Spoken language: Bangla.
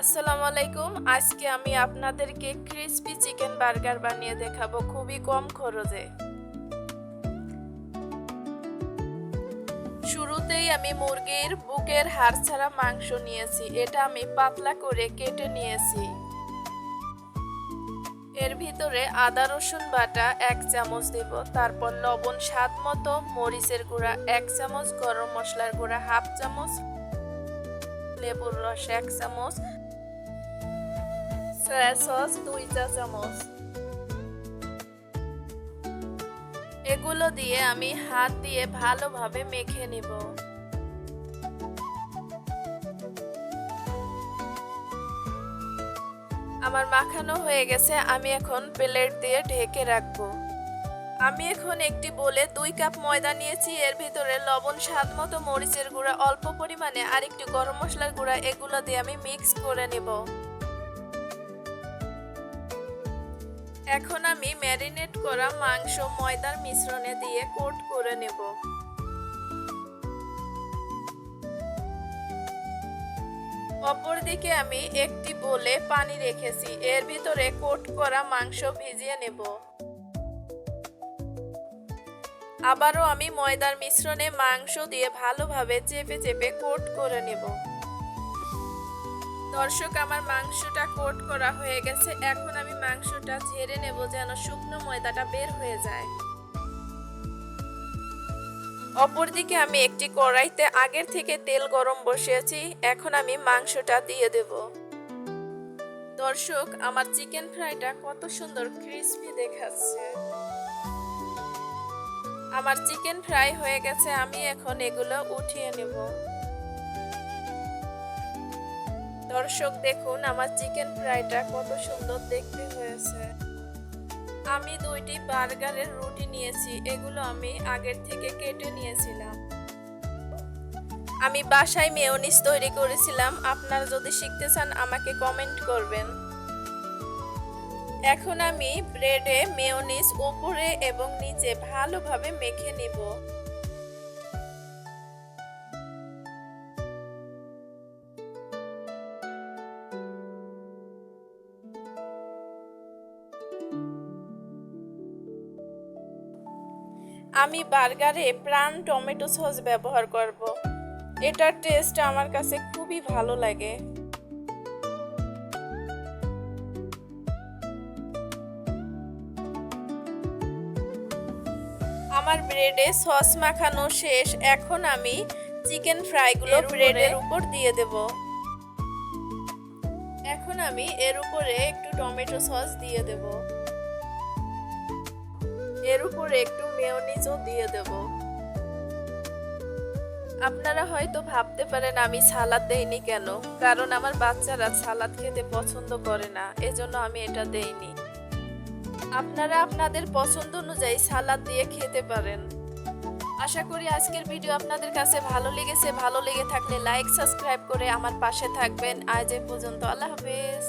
আসসালামু আলাইকুম। আজকে আমি আপনাদেরকে ক্রিসপি চিকেন বার্গার বানিয়ে দেখাবো খুবই কম খরচে। শুরুতেই আমি মুরগির বুকের হাড় ছাড়া মাংস নিয়েছি। এটা আমি পাতলা করে কেটে নিয়েছি। এর ভিতরে আদা রসুন বাটা 1 চামচ দেব, তারপর লবণ স্বাদ মতো, মরিচের গুঁড়া 1 চামচ, গরম মশলার গুঁড়া 1/2 চামচ, লেবুর রস 1 চামচ, সয়া সস 2 চা চামচ। এগুলো দিয়ে আমি হাত দিয়ে ভালোভাবে মেখে নিব। আমার মাখানো হয়ে গেছে, আমি এখন প্লেট দিয়ে ঢেকে রাখবো। আমি এখন একটি বোলে 2 কাপ ময়দা নিয়েছি। এর ভিতরে লবণ স্বাদ মতো, মরিচের গুঁড়া অল্প পরিমাণে আর একটু গরম মশলার গুঁড়া, এগুলো দিয়ে আমি মিক্স করে নেব। এখন আমি ম্যারিনেট করা মাংস ময়দার মিশ্রণে দিয়ে কোট করে নেব। অপরদিকে আমি একটি বোলে পানি রেখেছি। এর ভিতরে কোট করা মাংস ভিজিয়ে নেব। আবারও আমি ময়দার মিশ্রণে মাংস দিয়ে ভালোভাবে চেপে চেপে কোট করে নেব। দর্শক, আমার মাংসটা কোট করা হয়ে গেছে। এখন আমি মাংসটা ঝেড়ে নেব যেন শুকনো ময়দাটা বের হয়ে যায়। অপরদিকে আমি একটি কড়াইতে আগের থেকে তেল গরম বসিয়েছি। এখন আমি মাংসটা দিয়ে দেব। দর্শক, আমার চিকেন ফ্রাইটা কত সুন্দর ক্রিসপি দেখাচ্ছে। আমার চিকেন ফ্রাই হয়ে গেছে, আমি এখন এগুলো উঠিয়ে নেব। দর্শক দেখুন, আমার চিকেন ফ্রাইটা কত সুন্দর দেখতে হয়েছে। আমি 2টি বার্গারের রুটি নিয়েছি। এগুলো আমি আগের থেকে কেটে নিয়েছিলাম। আমি বাসায় মেয়োনিজ তৈরি করেছিলাম। আপনারা যদি শিখতে চান আমাকে কমেন্ট করবেন। এখন আমি ব্রেডে মেয়োনিজ উপরে এবং নিচে ভালোভাবে মেখে নেব। আমি বার্গারে প্রাণ টমেটো সস ব্যবহার করব। এটার টেস্ট আমার কাছে খুবই ভালো লাগে। আমার ব্রেডে সস মাখানো শেষ। এখন আমি চিকেন ফ্রাইগুলো ব্রেডের উপর দিয়ে দেব। এখন আমি এর উপরে একটু টমেটো সস দিয়ে দেব। এর উপরে একটু মেয়োনিজও দিয়ে দেব। আপনারা হয়তো ভাবতে পারেন আমি সালাদ দেইনি কেন, কারণ আমার বাচ্চারা সালাদ খেতে পছন্দ করে না, এজন্য আমি এটা দেইনি। আপনারা আপনাদের পছন্দ অনুযায়ী সালাদ দিয়ে খেতে পারেন। আশা করি আজকের ভিডিও আপনাদের কাছে ভালো লেগেছে। ভালো লেগে থাকলে লাইক সাবস্ক্রাইব করে আমার পাশে থাকবেন। আজ এ পর্যন্ত, আল্লাহ হাফেজ।